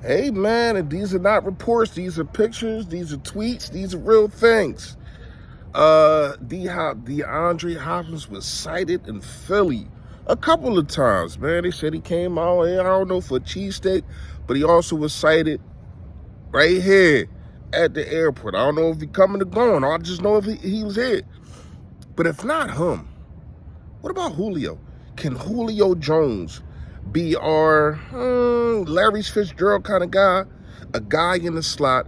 Hey, man, and these are not reports. These are pictures. These are tweets. These are real things. DeAndre Hopkins was cited in Philly a couple of times, man. They said he came out here, I don't know, for a cheesesteak, but he also was cited right here at the airport. I don't know if he coming or going. I just know if he was here. But if not him, what about Julio? Can Julio Jones be our Larry Fitzgerald kind of guy? A guy in the slot,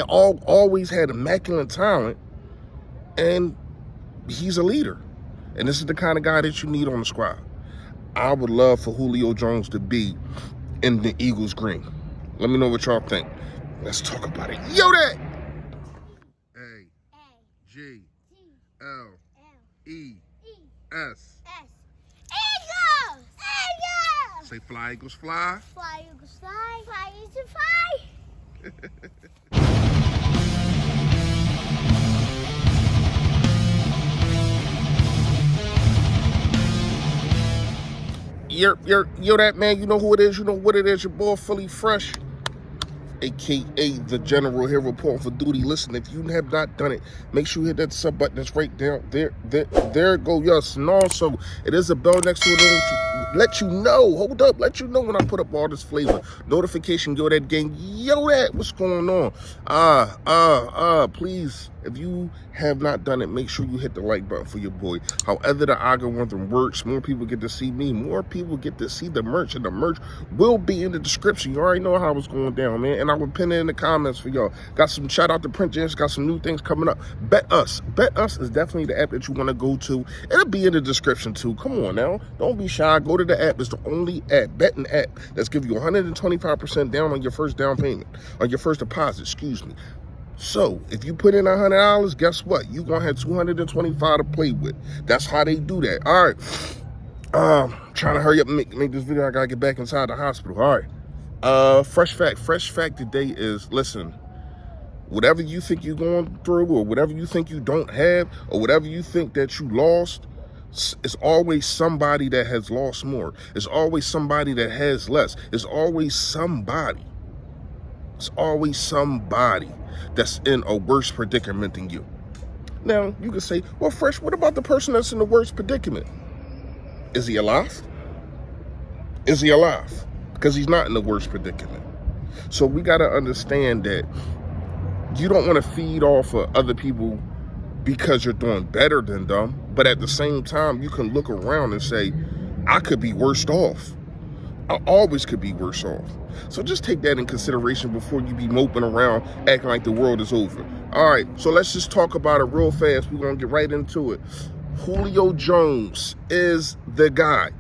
always had immaculate talent, and he's a leader. And this is the kind of guy that you need on the squad. I would love for Julio Jones to be in the Eagles green. Let me know what y'all think. Let's talk about it. Yo, that! A-G-L-E-S. Eagles! Eagles! Say fly, Eagles, fly. Fly, Eagles, fly. Fly, Eagles, fly. You're that man. You know who it is. You know what it is. Your boy, Philly Fresh, a.k.a. the General here reporting for duty. Listen, if you have not done it, make sure you hit that sub button that's right down there. There it go. Yes, and also, it is a bell next to it. Let you know. Hold up. Let you know when I put up all this flavor. Notification, yo, that gang. Yo, that. What's going on? Please, if you have not done it, make sure you hit the like button for your boy. However the algorithm works, more people get to see me, more people get to see the merch, and the merch will be in the description. You already know how it's going down, man. And I will pin it in the comments for y'all. Got some shout out to Print Gents, got some new things coming up. Betus. Betus is definitely the app that you want to go to. It'll be in the description too. Come on now. Don't be shy. Go to the app. It's the only betting app that's giving you 125% down on your first down payment, on your first deposit, excuse me. So, if you put in $100, guess what? You're going to have $225 to play with. That's how they do that. All right. Trying to hurry up and make this video. I got to get back inside the hospital. All right. Fresh fact today is, listen, whatever you think you're going through or whatever you think you don't have or whatever you think that you lost, it's always somebody that has lost more. It's always somebody that has less. It's always somebody. It's always somebody that's in a worse predicament than you. Now, you can say, well, Fresh, what about the person that's in the worst predicament? Is he alive? Is he alive? Because he's not in the worst predicament. So we got to understand that you don't want to feed off of other people because you're doing better than them. But at the same time, you can look around and say, I could be worse off. I always could be worse off. So just take that in consideration before you be moping around acting like the world is over. All right, so let's just talk about it real fast. We're going to get right into it. Julio Jones is the guy.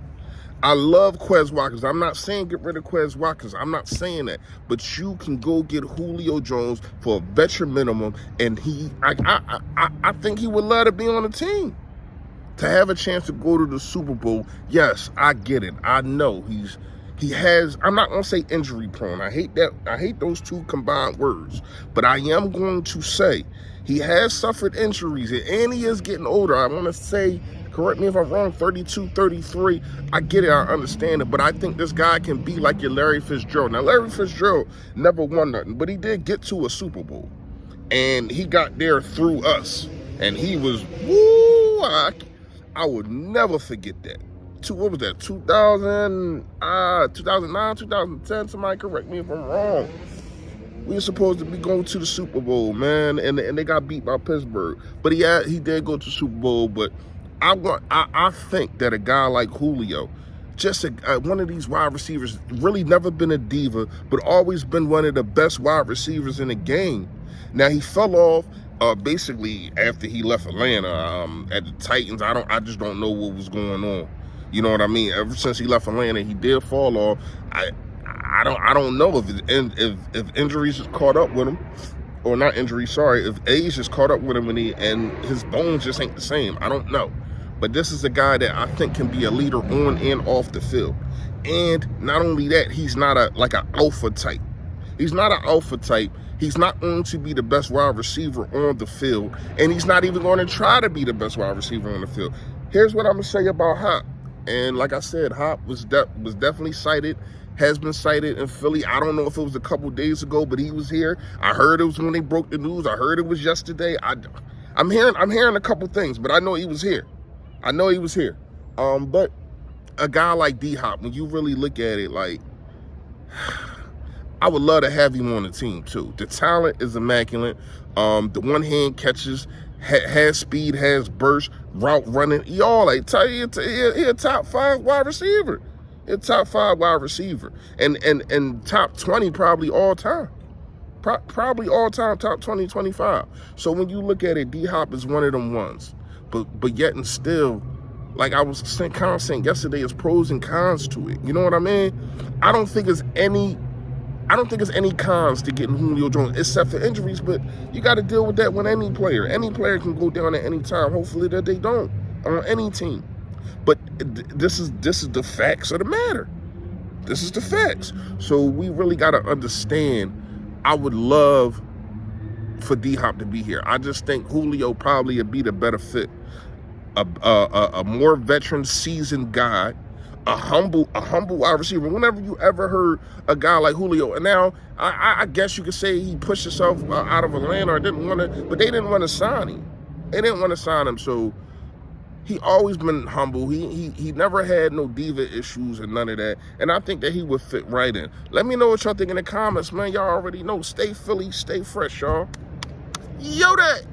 I love Quez Watkins. I'm not saying get rid of Quez Watkins. I'm not saying that. But you can go get Julio Jones for a veteran minimum. And I think he would love to be on the team. To have a chance to go to the Super Bowl, yes, I get it. I know he has, I'm not going to say injury prone. I hate that. I hate those two combined words. But I am going to say he has suffered injuries and he is getting older. I want to say, correct me if I'm wrong, 32, 33. I get it. I understand it. But I think this guy can be like your Larry Fitzgerald. Now, Larry Fitzgerald never won nothing, but he did get to a Super Bowl. And he got there through us. And he was, woo, I would never forget that. What was that? 2009, 2010. Somebody correct me if I'm wrong. We were supposed to be going to the Super Bowl, man, and they got beat by Pittsburgh. But he did go to Super Bowl. But I think that a guy like Julio, just one of these wide receivers, really never been a diva, but always been one of the best wide receivers in the game. Now he fell off. Basically after he left Atlanta at the Titans. I just don't know what was going on. You know what I mean? Ever since he left Atlanta, he did fall off. I don't know if injuries has caught up with him, or not injuries. Sorry, if age has caught up with him and his bones just ain't the same. I don't know, but this is a guy that I think can be a leader on and off the field. And not only that, he's not an alpha type. He's not an alpha type. He's not going to be the best wide receiver on the field, and he's not even going to try to be the best wide receiver on the field. Here's what I'm going to say about Hop. And like I said, Hop was definitely cited has been sighted in Philly. I don't know if it was a couple days ago, but he was here. I heard it was when they broke the news. I heard it was yesterday. I'm hearing a couple things, but I know he was here. I know he was here. But a guy like D-Hop, when you really look at it, like, I would love to have him on the team too. The talent is immaculate. The one-hand catches, has speed, has burst, route running. He a top 5 wide receiver. A top 5 wide receiver. And top 20 probably all time. Probably all time top 20, 25. So when you look at it, D-Hop is one of them ones. But yet and still, like I was kind of saying yesterday, there's pros and cons to it. You know what I mean? I don't think there's any cons to getting Julio Jones, except for injuries, but you got to deal with that with any player. Any player can go down at any time. Hopefully that they don't on any team. But this is the facts of the matter. This is the facts. So we really got to understand. I would love for D-Hop to be here. I just think Julio probably would be the better fit. A more veteran, seasoned guy, a humble wide receiver. Whenever you ever heard a guy like Julio, and now I guess you could say he pushed himself out of Atlanta or didn't want to, but they didn't want to sign him. They didn't want to sign him, so he always been humble. He never had no diva issues and none of that, and I think that he would fit right in. Let me know what y'all think in the comments, man. Y'all already know. Stay Philly, stay fresh, y'all. Yo, that.